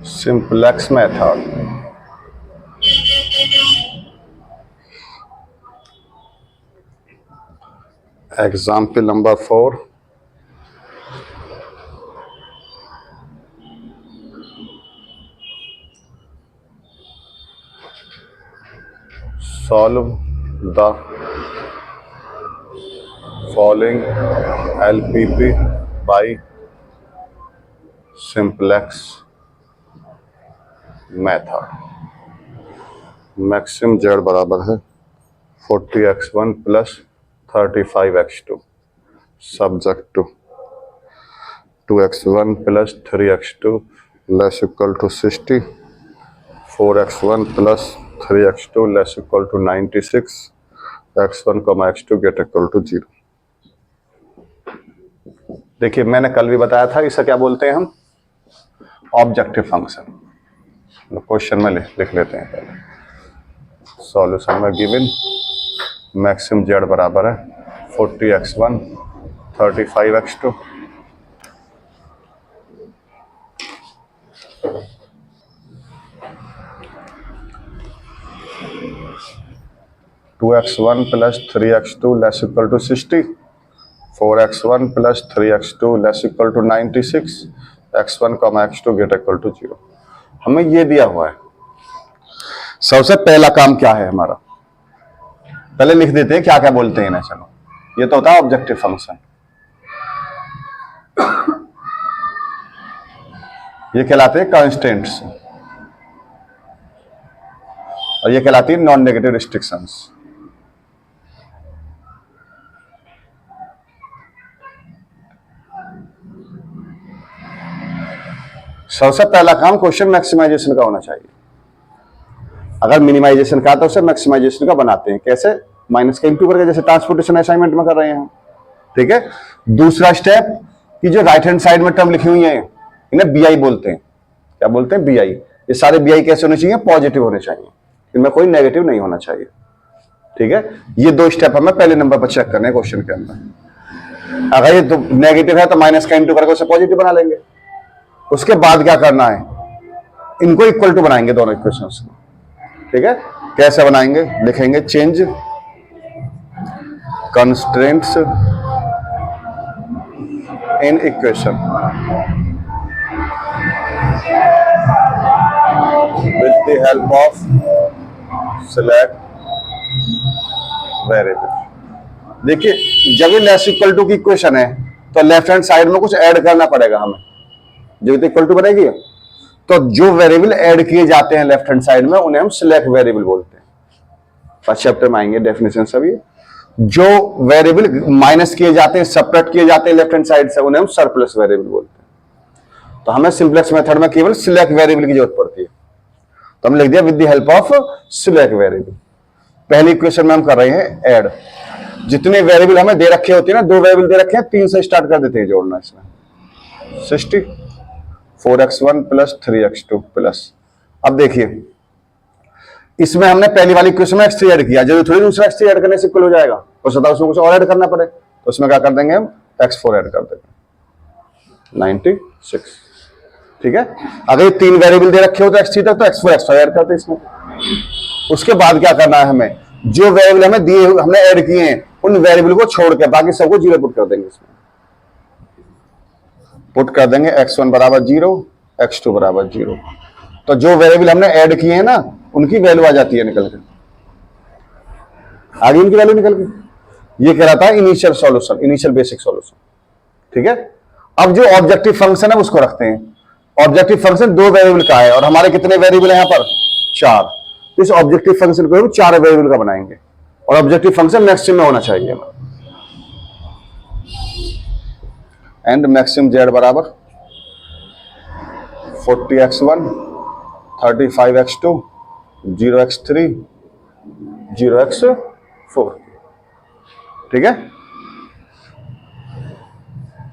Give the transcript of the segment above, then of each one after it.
Simplex method. Example number 4। Solve the following LPP by simplex method. Maximum Z बराबर है 40x1 plus 35x2 subject to 2x1 plus 3x2 less equal to 60, 4x1 plus 3x2 less equal to 96, x1 x2 greater equal to 0। देखिए मैंने कल भी बताया था इसे क्या बोलते हैं हम, ऑब्जेक्टिव फंक्शन। क्वेश्चन में लिख लेते हैं पहले। सॉल्यूशन में गिवन मैक्सिमम जेड बराबर है 40x1 35x2 2x1 plus 3x2 less equal to 60, 4x1 plus 3x2 less equal to 96, x1 x2 greater equal to 0। हमें ये दिया हुआ है। सबसे पहला काम क्या है हमारा, पहले लिख देते हैं क्या क्या बोलते हैं ना। चलो ये तो होता है ऑब्जेक्टिव फंक्शन, ये कहलाते हैं कांस्टेंट्स और ये कहलाती है नॉन नेगेटिव रिस्ट्रिक्शंस। सबसे पहला काम क्वेश्चन मैक्सिमाइजेशन का होना चाहिए। अगर मिनिमाइजेशन का तो उसे मैक्सिमाइजेशन का बनाते हैं। कैसे? माइनस का इंटू करके, जैसे ट्रांसपोर्टेशन असाइनमेंट में कर रहे हैं हम। ठीक है। दूसरा स्टेप कि जो राइट हैंड साइड में टर्म लिखी हुई है इन्हें BI बोलते हैं। क्या बोलते हैं? BI। ये सारे BI कैसे होने चाहिए? पॉजिटिव होने चाहिए, इनमें कोई नेगेटिव नहीं होना चाहिए। ठीक है। ये दो स्टेप हमें पहले नंबर पर चेक करने हैं क्वेश्चन के अंदर। अगर ये तो नेगेटिव है तो माइनस का इंटू करके उसे पॉजिटिव बना लेंगे। उसके बाद क्या करना है, इनको इक्वल टू बनाएंगे दोनों इक्वेशंस को। ठीक है। कैसे बनाएंगे? लिखेंगे change constraints in equation with the help of select variable. देखिए जब ये लेस इक्वल टू की इक्वेशन है तो लेफ्ट हैंड साइड में कुछ ऐड करना पड़ेगा हमें। जब इक्वल टू बनेगी तो जो वेरिएबल ऐड किए जाते हैं लेफ्ट हैंड साइड में उन्हें हम सिलेक्ट वेरिएबल बोलते हैं। फर्स्ट चैप्टर में आएंगे डेफिनेशन सभी। जो वेरिएबल माइनस किए जाते हैं, सेपरेट किए जाते हैं लेफ्ट हैंड साइड से, उन्हें हम सरप्लस वेरिएबल बोलते हैं। तो हमें सिंपलेक्स मेथड में केवल सिलेक्ट वेरिएबल की जरूरत पड़ती है, तो हम लिख दिया with the help of select variable. पहली इक्वेशन में हम कर रहे हैं ऐड। जितने वेरिएबल हमें दे रखे होते हैं ना, 2 वेरिएबल दे रखे हैं, 3 से स्टार्ट कर देते हैं जोड़ना। इसमें 60, 4x1 प्लस 3x2 प्लस। अब देखिए इसमें हमने पहली वाली इक्वेशन में x3 ऐड किया, जब थोड़ी दूसरा x3 ऐड करने से इक्वल हो जाएगा, हो सकता है उसमें कुछ और ऐड करना पड़े, तो उसमें क्या कर देंगे हम x4 ऐड कर देंगे 96। ठीक है। अगर ये 3 वेरिएबल दे रखे हो तो x3 तक, तो x4 एक्स्ट्रा ऐड करते हैं इसमें। उसके बाद क्या करना है हमें, जो वेरिएबल हमें दिए, हमने ऐड किए हैं, उन वेरिएबल को छोड़ के बाकी सबको 0 पुट कर देंगे। इसमें पुट कर देंगे x1 बराबर 0, x2 बराबर 0। तो जो वेरिएबल हमने ऐड किए हैं ना उनकी वैल्यू आ जाती है निकल के, आगे उनकी वैल्यू निकल के। ये कहलाता है initial solution, initial basic solution. ठीक है। अब जो ऑब्जेक्टिव फंक्शन है उसको रखते हैं। ऑब्जेक्टिव फंक्शन 2 वेरिएबल का है और हमारे कितने वेरिएबल है यहाँ पर? 4। तो इस ऑब्जेक्टिव फंक्शन को हम 4 वेरिएबल का बनाएंगे और ऑब्जेक्टिव फंक्शन मैक्सिमम में होना चाहिए। एंड मैक्सिमम जेड बराबर 40x1 35x2 0x3 0x4। ठीक है।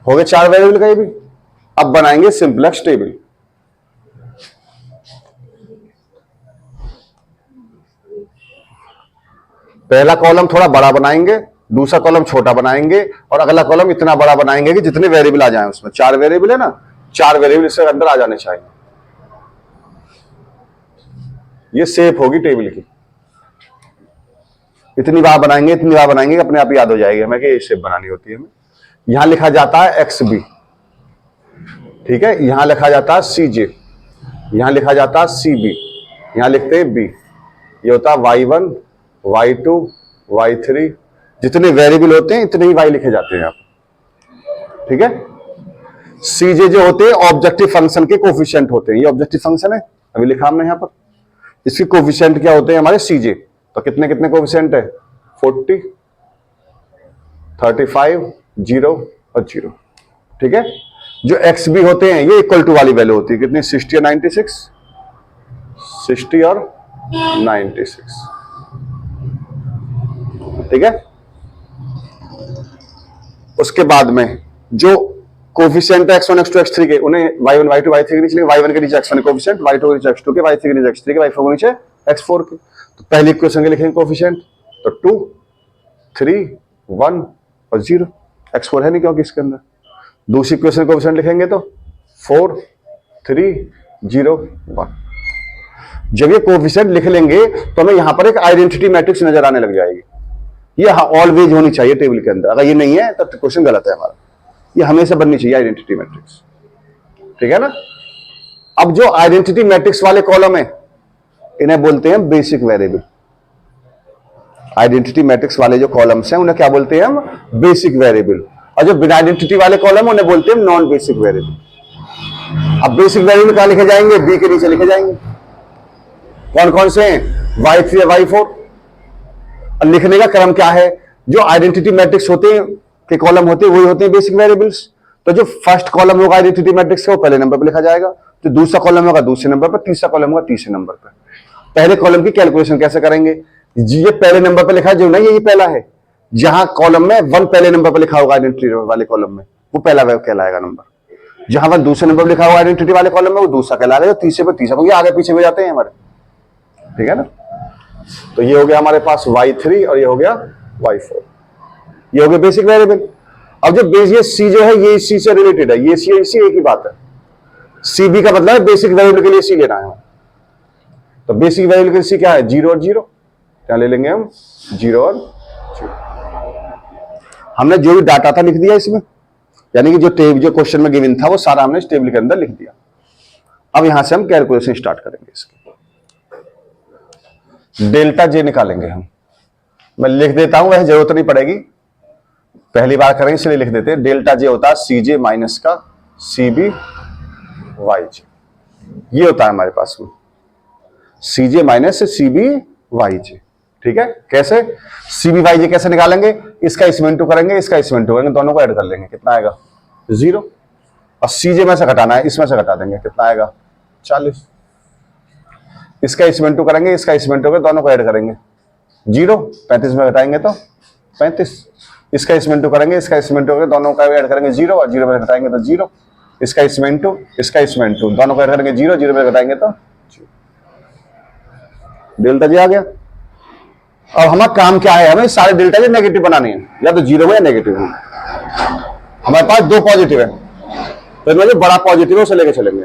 हो गए 4 वेरिएबल का ये भी। अब बनाएंगे सिंपलेक्स टेबल। पहला कॉलम थोड़ा बड़ा बनाएंगे, दूसरा कॉलम छोटा बनाएंगे, और अगला कॉलम इतना बड़ा बनाएंगे कि जितने वेरिएबल आ जाएं उसमें। 4 वेरिएबल है ना, 4 वेरिएबल इसके अंदर आ जाने चाहिए। ये शेप होगी टेबल की। इतनी बार बनाएंगे, इतनी बार बनाएंगे, अपने आप याद हो जाएगी हमें कि ये शेप बनानी होती है हमें। यहां लिखा जाता है एक्स बी, ठीक है। यहां लिखा जाता है सी जे, यहां लिखा जाता है सी बी, यहां लिखते हैं बी। ये होता है y1, y2, y3। जितने वेरिएबल होते हैं इतने ही y लिखे जाते हैं आप, ठीक है। सीजे जो होते हैं ऑब्जेक्टिव फंक्शन के कोफिशिएंट होते हैं। ये ऑब्जेक्टिव फंक्शन है, अभी लिखा हमने यहां पर। इसके कोफिशिएंट क्या होते हैं हमारे सीजे। तो कितने कितने कोफिशिएंट है? 40, 35, 0 और 0, ठीक है। जो एक्स बी होते हैं ये इक्वल टू वाली वैल्यू होती है, कितनी? 60 और 96, 60 और 96, ठीक है। उसके बाद में जो कोफिशिएंट है x1, x2, x3 के, उन्हें y1, y2, y3 के नीचे, y1 के नीचे x1 कोफिशिएंट, y2 के नीचे x2 के, y3 के नीचे x3 के, y4 के नीचे x4 के। तो पहली इक्वेशन के लिखेंगे कोफिशिएंट, तो 2, 3, 1 और 0। x4 है नहीं क्योंकि इसके अंदर। दूसरी इक्वेशन कोफिशिएंट लिखेंगे तो 4, 3, 0, 1। जब ये कोफिशिएंट लिख लेंगे तो हमें यहां पर एक आइडेंटिटी मैट्रिक्स नजर आने लग जाएगी। ये ऑलवेज होनी चाहिए टेबल के अंदर। अगर ये नहीं है तो क्वेश्चन गलत है हमारा। ये हमेशा बननी चाहिए आइडेंटिटी मैट्रिक्स, ठीक है ना। अब जो आइडेंटिटी मैट्रिक्स वाले कॉलम है इन्हें बोलते हैं बेसिक वेरिएबल। आइडेंटिटी मैट्रिक्स वाले जो कॉलम्स हैं उन्हें क्या बोलते हैं हम? Basic variable. और जो बिना आइडेंटिटी वाले कॉलम उन्हें बोलते हैं नॉन बेसिक वेरिएबल। अब बेसिक वेरिएबल कहां लिखे जाएंगे? बी के नीचे लिखे जाएंगे। कौन कौन से हैं? y3 और y4। और लिखने का क्रम क्या है? जो आइडेंटिटी मैट्रिक्स होते हैं के कॉलम होते हैं वही होते हैं बेसिक वेरिएबल्स। तो जो फर्स्ट कॉलम होगा आइडेंटिटी मैट्रिक्स का वो पहले नंबर पर लिखा जाएगा, जो दूसरा कॉलम होगा दूसरे नंबर पर, तीसरा कॉलम होगा तीसरे नंबर पर। पहले कॉलम की कैलकुलेशन कैसे करेंगे? ये पहले नंबर पर लिखा है जो नहीं, यही पहला है। जहां कॉलम में 1 पहले नंबर पर लिखा होगा आइडेंटिटी वाले कॉलम में, वो पहला कहलाएगा नंबर। जहां 1 दूसरे नंबर पर लिखा होगा आइडेंटिटी वाले कॉलम में, वो दूसरा कहलाएगा। तीसरे पर तीसरा, क्योंकि आगे पीछे हो जाते हैं हमारे, ठीक है ना। तो ये हो गया हमारे पास y3 और ये हो गया y4। ये हो गया बेसिक वेरिएबल। अब जो ये सी जो है ये सी से रिलेटेड है, ये सी एक ही बात है। सी बी का मतलब है बेसिक वेरिएबल के लिए सी लेना है। तो बेसिक वेरिएबल के लिए सी क्या है? 0 और 0। क्या ले लेंगे हम? 0 और 0। हमने जो भी डाटा था लिख दिया इसमें, यानी कि जो क्वेश्चन में गिवन था वो सारा हमने इस टेबल के अंदर लिख दिया। अब यहां से हम कैलकुलेशन स्टार्ट करेंगे इसकी। डेल्टा जे निकालेंगे हम। मैं लिख देता हूं, वैसे जरूरत नहीं पड़ेगी, पहली बार करेंगे इसलिए लिख देते हैं। डेल्टा जे होता है सी जे माइनस का सी बी वाई जे। ये होता है हमारे पास में सी जे माइनस सी बी वाई जे, ठीक है। कैसे? सी बी वाई जे कैसे निकालेंगे? इसका इसमें इंटू करेंगे, इसका इसमें इंटू करेंगे, दोनों को ऐड कर लेंगे। कितना आएगा? 0। और सी जे में से घटाना है, इसमें से घटा देंगे। कितना आएगा? 40। इसका इसमें इंटू करेंगे, इसका इसमें इंटू करेंगे, दोनों को ऐड करेंगे। 0, 35 में घटाएंगे तो 35। इसका इसमें इंटू करेंगे, इसका इसमें इंटू करेंगे, दोनों का ऐड करेंगे 0, और 0 में घटाएंगे तो 0। इसका इसमें इंटू, इसका इसमें इंटू, दोनों को ऐड करेंगे 0, 0 में घटाएंगे तो 0। डेल्टा जी आ गया। अब हमारा काम क्या है? हमें सारे डेल्टा जी नेगेटिव बनाने हैं, या तो 0 में या नेगेटिव में। हमारे पास 2 पॉजिटिव है, तो इनमें जो बड़ा पॉजिटिव है उसे लेके चलेंगे।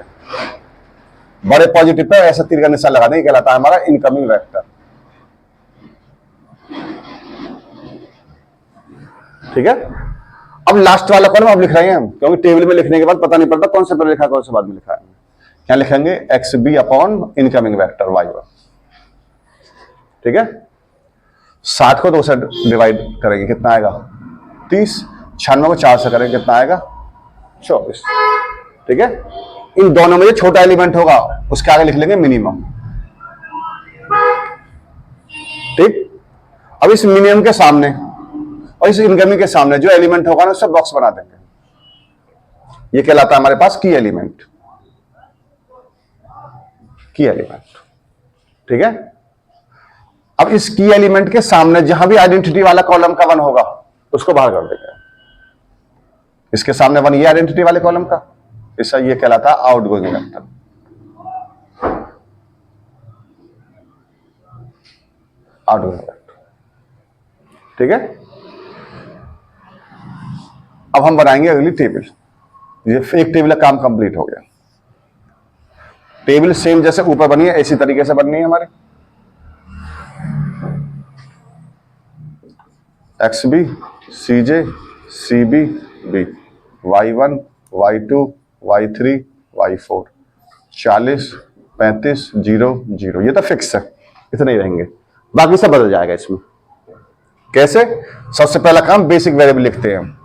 बड़े पॉजिटिव पे ऐसा तीर का निशान लगा देंगे, कहलाता है हमारा इनकमिंग वेक्टर, ठीक है। अब लास्ट वाला कॉलम अब लिख रहे हैं हम, क्योंकि टेबल में लिखने के बाद पता नहीं पड़ता कौन से पहले लिखा कौन से बाद में लिखा है। क्या लिखेंगे? X B upon incoming vector y1, ठीक है। 60 को 2 से डिवाइड करेंगे, कितना आएगा? 30। 96 को 4 से करेंगे, कितना आएगा? 24, ठीक है। इन दोनों में जो छोटा एलिमेंट होगा उसके आगे लिख लेंगे मिनिमम, ठीक। अब इस मिनिमम के सामने और इस इनकमिंग के सामने जो एलिमेंट होगा ना उससे बॉक्स बना देंगे। ये कहलाता है हमारे पास की एलिमेंट, की एलिमेंट, ठीक है। अब इस की एलिमेंट के सामने जहां भी आइडेंटिटी वाला कॉलम का 1 होगा उसको बाहर कर देंगे। इसके सामने 1 ये आइडेंटिटी वाले कॉलम का, इसका ये कहलाता है आउटगोइंग वेक्टर। आउटगोइंग वेक्टर, ठीक है। अब हम बनाएंगे अगली टेबल। ये एक टेबल का काम कंप्लीट हो गया। टेबल सेम जैसे ऊपर बनी है इसी तरीके से बननी है हमारी। XB CJ CB B, Y1 Y2 Y3 Y4, 40 35 0 0, ये तो फिक्स है, इतने ही रहेंगे, बाकी सब बदल जाएगा इसमें। कैसे? सबसे पहला काम बेसिक वेरिएबल लिखते हैं।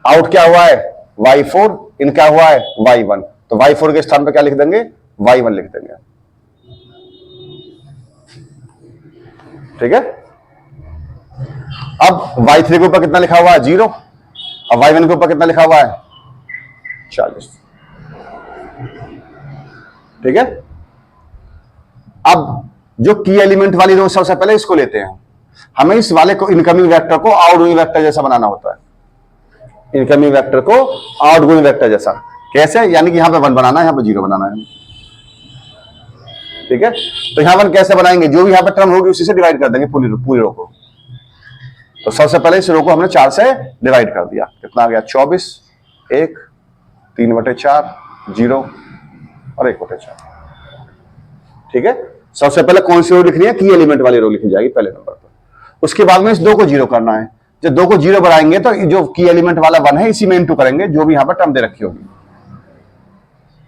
आउट क्या हुआ है? Y4, इन क्या हुआ है? Y1, तो Y4 के स्थान पर क्या लिख देंगे? Y1 लिख देंगे, ठीक है। अब Y3 के ऊपर कितना लिखा हुआ है? 0, अब Y1 के ऊपर कितना लिखा हुआ है? 40, ठीक है। अब जो की एलिमेंट वाली रो सबसे पहले इसको लेते हैं। हमें इस वाले को इनकमिंग वेक्टर को आउटगोइंग वेक्टर जैसा बनाना होता है। इनकमिंग वेक्टर को आउटगोइंग वेक्टर जैसा कैसे? यानी कि यहां पे 1 बनाना है, यहां पे 0 बनाना है, ठीक है। तो यहां 1 कैसे बनाएंगे? जो भी यहां पे टर्म होगी उसी से डिवाइड कर देंगे पूरी रो को। तो सबसे पहले इस रो को हमने 4 से डिवाइड कर दिया। कितना आ गया? 24, 1, 3/4, 0 और 1/4, ठीक है। सबसे पहले कौन सी रो लिखनी है? की एलिमेंट वाली रो लिखी जाएगी पहले नंबर पर। उसके बाद में इस 2 को 0 करना है। जब 2 को 0 बनाएंगे तो जो की एलिमेंट वाला 1 है इसी में इंटू करेंगे जो भी यहां पर टर्म दे रखी होगी।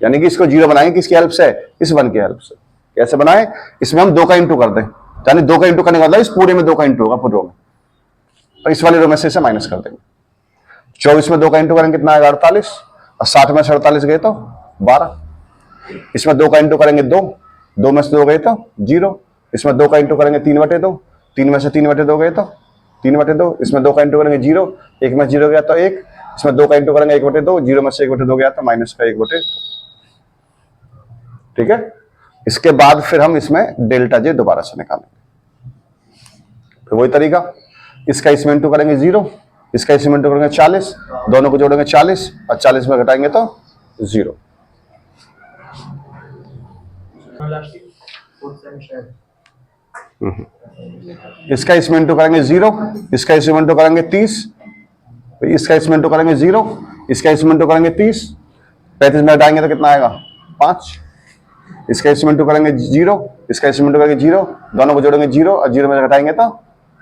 यानी कि इसको 0 बनाएंगे किसकी हेल्प से? इस 1 की हेल्प से। कैसे बनाए? इसमें हम 2 का इंटू कर दें, यानी 2 का इंटू करने का मतलब इस पूरे में 2 का इंटू होगा पूरे रो में, तो इस वाली रो में से इसे माइनस कर देंगे। 24 में 2 का इंटू करेंगे कितना आएगा? 48, और 60 में 48 गए तो 12। इसमें 2 का इंटू करेंगे 2, 2 में से 2 गए तो 0। इसमें 2 का इंटू करेंगे 3/2, 3 में से 3/2 गए तो 3/2। इसमें 2 का इंटू करेंगे 0, 1 में 0 गया तो 1। इसमें 2 का इंटू करेंगे 1/2, 0 में से 1/2 गया तो माइनस का 1/2, ठीक है। इसके बाद फिर हम इसमें डेल्टा जे दोबारा से निकालेंगे। फिर वही तरीका, इसका इसमें इंटू करेंगे 0, इसका इसमें इंटू करेंगे 40, दोनों को जोड़ेंगे 40 और 40 में घटाएंगे तो 0। इसका इसमें इंटू करेंगे 0, इसका इसमें इंटू करेंगे 30, इसका इसमें इंटू करेंगे 0, इसका इसमें इंटू करेंगे 30, 35 में घटाएंगे तो कितना आएगा? 5। इसका इसमें इंटू करेंगे 0, इसका इसमें इंटू करेंगे 0, दोनों को जोड़ेंगे 0 और 0 में घटाएंगे तो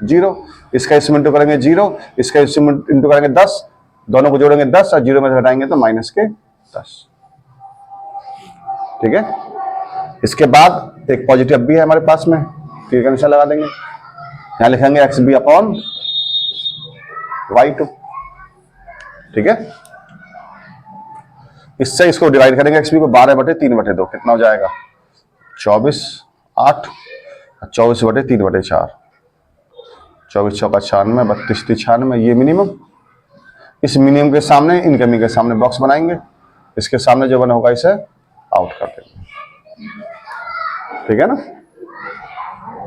0। इसका इसमें इंटू करेंगे 0, इसका इसमें इंटू करेंगे 10, दोनों को जोड़ेंगे 10 और 0 में घटाएंगे तो माइनस के 10, ठीक है। इसके बाद एक पॉजिटिव भी है हमारे पास में, तीर का निशान लगा देंगे। यहां लिखेंगे XB अपॉन Y2, ठीक है। इससे इसको डिवाइड करेंगे XB को 12/3/2, कितना हो जाएगा? 24, 8, 24/3/4, 24 चौका 96, 32 96, ये मिनिमम। इस मिनिमम के सामने इनकमिंग के सामने बॉक्स बनाएंगे, इसके सामने जो बना होगा इसे आउट कर देंगे, ठीक है ना।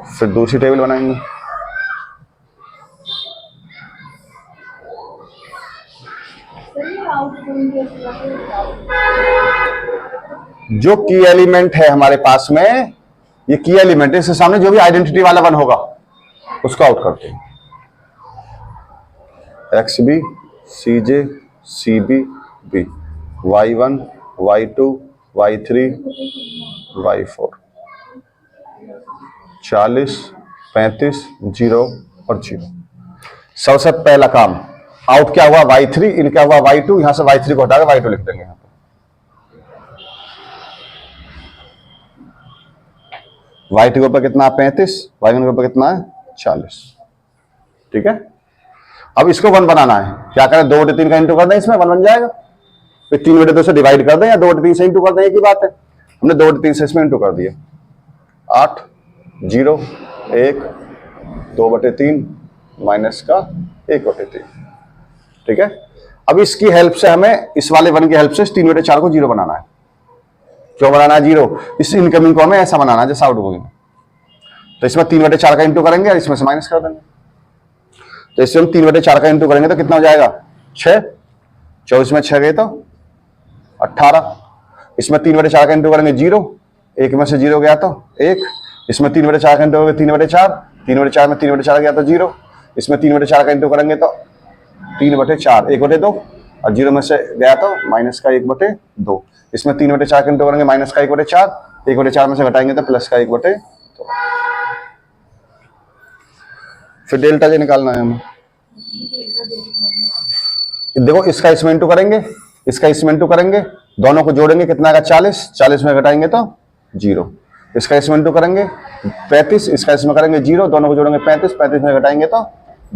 फिर दूसरी टेबल बनाएंगे। जो की एलिमेंट है हमारे पास में, ये की एलिमेंट है, इसके सामने जो भी आइडेंटिटी वाला 1 होगा उसको आउट करते हैं। XB CJ CB B, Y1 Y2 Y3 Y4, 40 35 0 और 0। सबसे पहला काम आउट क्या हुआ? Y3, इन क्या हुआ? Y2। यहां से Y3 को हटाकर Y2 लिख देंगे यहां पे। Y2 के ऊपर कितना? 35, Y1 के ऊपर कितना है? 40, ठीक है। अब इसको 1 बनाना है, क्या करें? 2/3 का इंटू कर दें, इसमें 1 बन जाएगा। फिर 3/2 से डिवाइड कर दें या 2/3 से इंटू कर दें, एक ही बात है। हमने 2/3 से इसमें इंटू कर दिया, 8 0 1 2/3 माइनस का 1/3, ठीक है। अब इसकी हेल्प से हमें इस वाले 1 की हेल्प से 3/4 को 0 बनाना है। क्यों बनाना है 0? इस इनकमिंग को हमें ऐसा बनाना है जैसा आउटगोइंग। तो इसमें 3/4 का इंटू करेंगे और इसमें से माइनस कर देंगे। तो इसमें हम 3/4 का इंटू करेंगे तो कितना हो जाएगा? 6। 24 में 6 गए तो 18, इसमें 3/4 का इंटू करेंगे 0, 1 में से 0 गया तो 1, इसमें 3/4 का इंटू करेंगे 3/4, 3/4 में 3/4 गया तो 0, इसमें 3/4 का इंटू करेंगे तो 3/4, 1/2, और 0 में से गया तो माइनस का 1/2, इसमें 3/4 का इंटू करेंगे माइनस का 1/4, 1/4 में से घटाएंगे तो प्लस का 1/2। फिर डेल्टा जे निकालना है हमें। देखो इसका इसमें इंटू करेंगे, इसका इसमें इंटू करेंगे, दोनों को जोड़ेंगे कितना आएगा 40, 40 में घटाएंगे तो 0, इसका इसमें इंटू करेंगे 35, इसका इसमें करेंगे 0, दोनों को जोड़ेंगे 35, 35 में घटाएंगे तो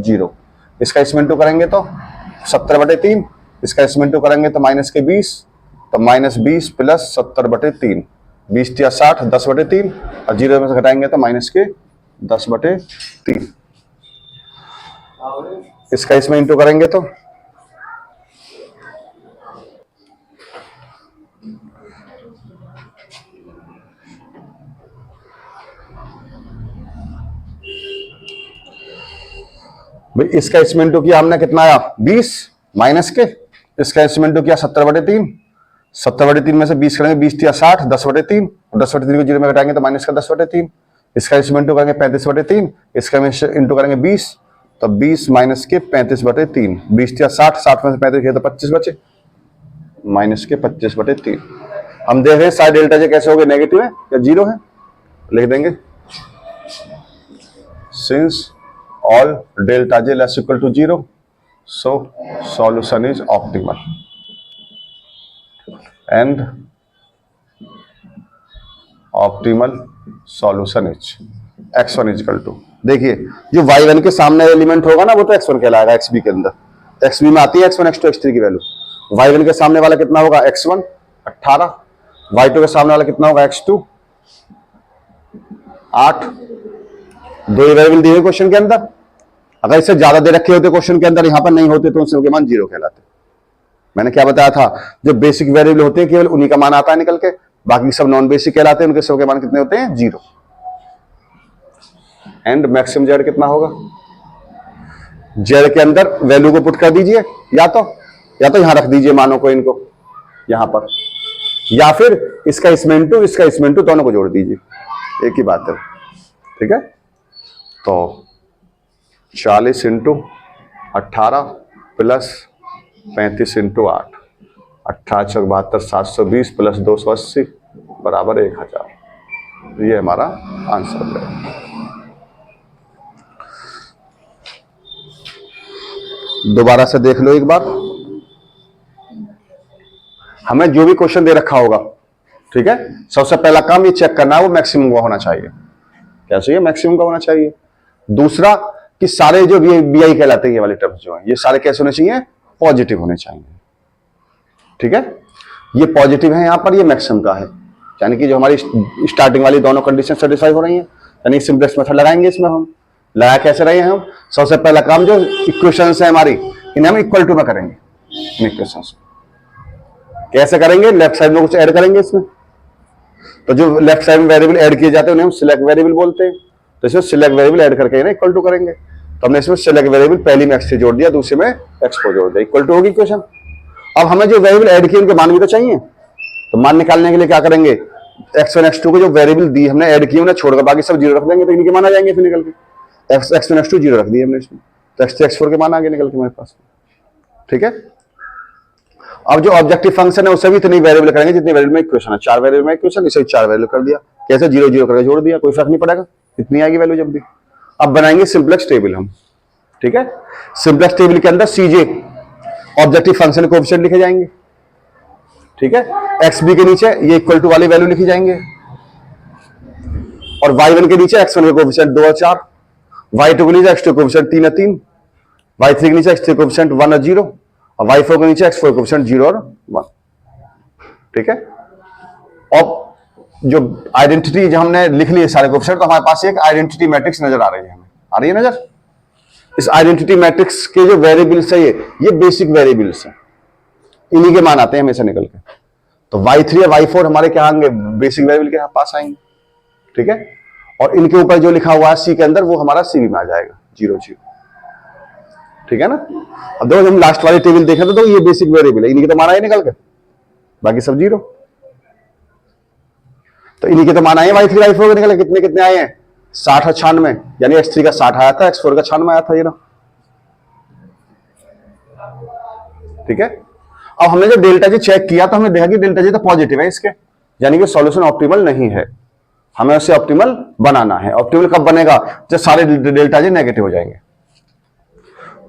0, इसका इसमें इंटू करेंगे तो 70/3, इसका इसमें इंटू करेंगे तो माइनस के 20, तो -20 प्लस 70/3, 20 या 60, 10/3, और 0 में से घटाएंगे तो माइनस के 10/3, इसका इसमें इंटू करेंगे तो भाई इसका इसमें इंटू किया हमने कितना आया 20 माइनस के, इसका इसमें इंटू किया 70/3, 70/3 में से 20 करेंगे 20 या 60, 10/3, 10/3 को 0 में घटाएंगे तो माइनस का 10/3, इसका इसमें इंटू करेंगे 35/3, इसका इंटू करेंगे 20, तो 20 माइनस के 35/3, 20 या 60, 60 में से 35 किया तो 25 बचे, माइनस के 25/3। हम देख रहे हैं साइड डेल्टा जे कैसे हो गए, नेगेटिव है या 0 है, लिख देंगे since all delta j less equal to 0, so solution is optimal and optimal solution is x1 is equal to, देखिए जो y1 के सामने एलिमेंट होगा ना वो तो x1 कहलाएगा, xb के अंदर, xb में आती है x1 x2 x3 की वैल्यू, y1 के सामने वाला कितना होगा x1 18, y2 के सामने वाला कितना होगा x2 8, दो वेरिएबल दिए क्वेश्चन के अंदर, अगर इससे ज्यादा दे रखे होते क्वेश्चन के अंदर यहां पर नहीं होते तो उनके मान 0 कहलाते। मैंने क्या बताया था, जो बेसिक वेरिएबल होते हैं केवल उन्हीं का मान आता है निकल के, बाकी सब नॉन बेसिक कहलाते हैं, उनके सबके मान कितने होते हैं 0। एंड मैक्सिमम जेड कितना होगा, जेड के अंदर वैल्यू को पुट कर दीजिए, या तो यहां रख दीजिए मानों को, इनको यहां पर, या फिर इसका इसमें इंटू इसका इसमें इंटू दोनों को जोड़ दीजिए, एक ही बात है, ठीक है। तो 40 इंटू 18 प्लस 35 इंटू 8, 18×72 720 प्लस 280 बराबर 1000, ये हमारा आंसर है। दोबारा से देख लो एक बार, हमें जो भी क्वेश्चन दे रखा होगा, ठीक है, सबसे पहला काम ये चेक करना है वो मैक्सिमम का होना चाहिए, क्या चाहिए, मैक्सिमम का होना चाहिए। दूसरा कि सारे जो BI कहलाते हैं ये वाले टर्म्स जो हैं ये सारे कैसे होने चाहिए, पॉजिटिव होने चाहिए, ठीक है, ये पॉजिटिव है यहाँ पर, ये मैक्सिमम का है, यानी कि जो हमारी स्टार्टिंग वाली दोनों कंडीशन सेटिस्फाई हो रही हैं, यानी सिंपलेस्ट मेथड लगाएंगे इसमें। हम लगा कैसे रहे हैं, हम सबसे पहला काम जो इक्वेशंस है हमारी इन्हें हम इक्वल टू में करेंगे, इक्वेशंस कैसे करेंगे, लेफ्ट साइड में कुछ ऐड करेंगे इसमें, तो जो लेफ्ट साइड में वेरिएबल ऐड किए जाते हैं उन्हें हम सिलेक्ट वेरिएबल बोलते हैं, तो इसमें सिलेक्ट वेरिएबल ऐड करके ना इक्वल टू करेंगे, तो हमने इसमें सिलेक्ट वेरिएबल पहली में x से जोड़ दिया, दूसरे में x को जोड़ दिया, इक्वल टू होगी इक्वेशन। अब हमें जो वेरिएबल ऐड किए उनके मान भी तो चाहिए, तो मान निकालने के लिए क्या करेंगे, x1 x2 को जो वेरिएबल दी हमने ऐड किए उन्हें छोड़कर बाकी सब 0 रख देंगे, तो इनके मान आ जाएंगे फिर निकल के, x1 x2 0 रख दिए हमने इसमें, तो x3 x4 के मान आगे निकल के हमारे पास, ठीक है। अब जो ऑब्जेक्टिव फंक्शन है उससे भी इतनी वेरिएबल करेंगे जितनी वेरिएबल में इक्वेशन है, 4 वेरिएबल में इक्वेशन, इसे 4 वेरिएबल कर दिया, कैसे 0 0 करके जोड़ दिया, कोई फर्क नहीं पड़ेगा, इतनी आएगी वैल्यू जब भी। अब बनाएंगे सिंपलेक्स टेबल हम, ठीक है, सिंपलेक्स टेबल के अंदर CJ ऑब्जेक्टिव फंक्शन कोएफिशिएंट लिखे जाएंगे, ठीक है, XB के नीचे ये इक्वल टू वाली वैल्यू लिखी जाएंगे, और Y1 के नीचे X1 के कोएफिशिएंट 2 और 4, Y2 के नीचे X2 कोएफिशिएंट 3 और 3, Y3 के नीचे X3 कोएफिशिएंट 1 और 0, और Y4 के नीचे X4 कोएफिशिएंट 0 और 1, ठीक है। अब जो आइडेंटिटी जो हमने लिख ली है सारे कोएफिशिएंट, तो हमारे पास एक आइडेंटिटी मैट्रिक्स नजर आ रही है, हमें आ रही है नजर। इस आइडेंटिटी मैट्रिक्स के जो वेरिएबल्स है ये बेसिक वेरिएबल्स हैं, इन्हीं के मान आते हैं हमेशा निकल के, तो Y3 या Y4 हमारे क्या आएंगे, बेसिक वेरिएबल के पास आएंगे, ठीक है, और इनके ऊपर जो लिखा हुआ है C के अंदर वो हमारा CV में आ जाएगा 0 0, ठीक है ना। अब देखो हम लास्ट वाली टेबल देखें तो ये बेसिक वेरिएबल है, इन्हीं के तो मान आए निकल के, बाकी सब जीरो। तो इन्हीं के तो मान आए y3 y4 निकले, कितने कितने आए हैं 60 और 96, यानी x3 का 60 आया था, x4 का 96 आया था, ये ना। ठीक है। अब हमने जब डेल्टा जी चेक किया तो हमने देखा कि डेल्टा जी तो पॉजिटिव है इसके, यानी कि सॉल्यूशन ऑप्टिमल नहीं है, हमें उसे ऑप्टिमल बनाना है। ऑप्टिमल कब बनेगा, जब सारे डेल्टा जी नेगेटिव हो जाएंगे।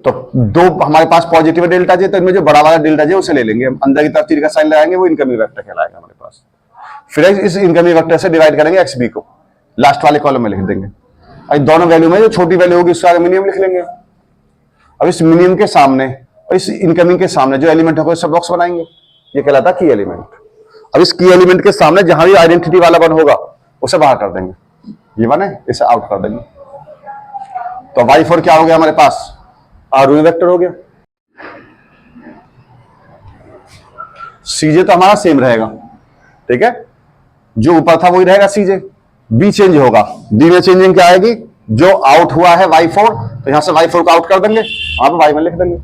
तो दो हमारे पास पॉजिटिव है डेल्टा जी, तो इनमें जो बड़ा वाला डेल्टा जी उसे ले लेंगे, हम अंदर की तरफ तीर का साइन लगाएंगे, वो इनकमिंग वेक्टर कहलाएगा हमारे पास। फिर इस इनकमिंग वेक्टर से डिवाइड करेंगे एक्स बी को, लास्ट वाले कॉलम में लिख देंगे। अब दोनों वैल्यू में जो छोटी वैल्यू होगी उसका मिनिमम लिख लेंगे। अब इस मिनिमम के सामने और इस इनकमिंग के सामने जो एलिमेंट होगा उससे बॉक्स बनाएंगे, ये कहलाता की एलिमेंट। अब इस की एलिमेंट के सामने जहां भी आइडेंटिटी वाला वन होगा उसे बाहर कर देंगे, ये वन है इसे आउट कर देंगे। तो y4 क्या हो गया हमारे पास, आरोही वेक्टर हो गया। सीजे तो हमारा सेम रहेगा, ठीक है, जो ऊपर था वही रहेगा सीजे। बी चेंज होगा, बी में चेंजिंग क्या आएगी, जो आउट हुआ है y4, तो यहां से y4 को आउट कर देंगे, वहां पे y1 लिख देंगे।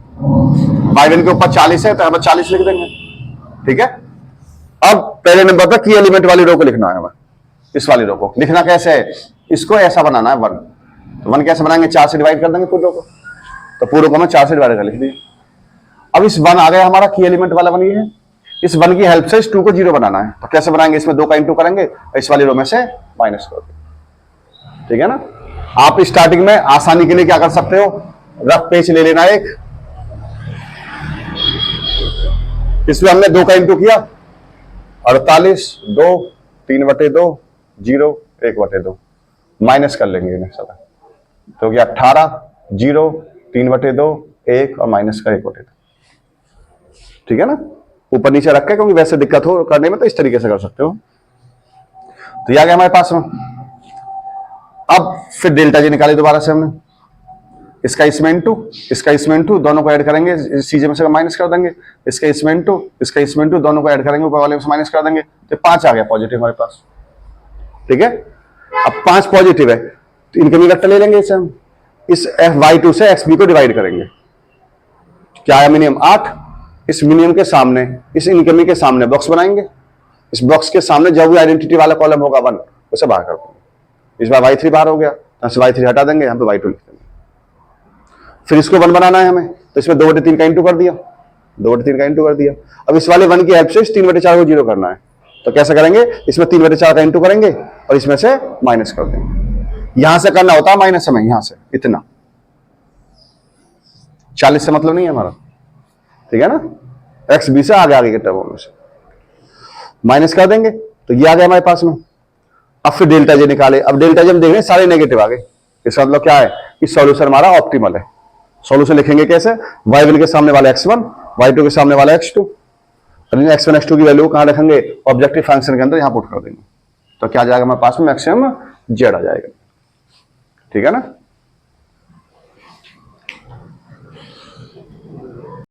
y1 के ऊपर 40 है तो यहां पर 40 लिख देंगे, ठीक है। अब पहले नंबर पर की एलिमेंट वाली रो को लिखना है हमें, इस वाली रो को लिखना कैसे है, इसको ऐसा बनाना है 1, तो 1 कैसे बनाएंगे, 4 से डिवाइड कर देंगे पूरे रो को, तो पूरे को मैं 4 से डिवाइड कर लिख दिए। अब इस 1 आ गया हमारा की एलिमेंट वाला 1 ये है, इस 1 की हेल्प से इस 2 को 0 बनाना है, तो कैसे बनाएंगे, इसमें 2 का इंटू करेंगे और इस वाली रो में से माइनस कर देंगे, ठीक है ना। आप स्टार्टिंग में आसानी के लिए क्या कर सकते हो, रफ पेज ले लेना एक, इसमें हमने 2 का इंटू किया 48, 2, 3/2, 0, 1/2, माइनस कर लेंगे इन्हें सारा, तो क्या 18, 0, 3/2, 1 और माइनस का 1/2, ठीक है ना। ऊपर नीचे रख के, क्योंकि वैसे दिक्कत हो करने में तो इस तरीके से कर सकते हो। तो ये आ गया हमारे पास में। अब फिर डेल्टा जी निकाले दोबारा से हमने, इसका इसमें इंटू, इसका इसमें इंटू, दोनों को ऐड करेंगे, सीजे में से माइनस कर देंगे, इसका इसमें इंटू, इसका इसमें इंटू, दोनों को ऐड करेंगे, ऊपर वाले में से माइनस कर देंगे, तो 5 आ गया पॉजिटिव हमारे पास, ठीक है। अब 5 पॉजिटिव है तो इनकमिंग वेक्टर ले लेंगे इसे हम, इस y2 से xb को डिवाइड करेंगे, क्या आया मिनिमम 8, इस मिनिमम के सामने इस इनकमिंग के सामने बॉक्स बनाएंगे, इस बॉक्स के सामने जो भी आइडेंटिटी वाला कॉलम होगा 1 उसे बाहर कर देंगे। इस बार y3 बाहर हो गया, यहां से y3 हटा देंगे, यहां पे y2 लिख देंगे। फिर इसको 1 बनाना है हमें, तो इसमें 2/3 का इंटू कर दिया, 2/3 का इंटू कर दिया। अब इस वाले 1 की हेल्प से इस 3/4 को 0 करना है, तो कैसे करेंगे, इसमें 3/4 का इंटू करेंगे और इसमें से माइनस कर देंगे। यहां से करना होता है माइनस हमें, यहां से इतना 40 से मतलब नहीं है हमारा, ठीक है ना, एक्स बी से आगे आगे के टर्मों में से माइनस कर देंगे, तो ये आ गया हमारे पास में। अब फिर डेल्टा जे निकाले, अब डेल्टा जे हम देख रहे हैं सारे नेगेटिव आ गए, इसका मतलब क्या है कि सॉल्यूशन हमारा ऑप्टिमल है। सॉल्यूशन लिखेंगे कैसे, y1 के सामने वाला x1, y2 के सामने वाला x2, x1 x2 की वैल्यू कहां रखेंगे, ऑब्जेक्टिव फंक्शन के अंदर यहां पुट कर देंगे, तो क्या आ जाएगा हमारे पास में मैक्सिमम z आ जाएगा, ठीक है ना।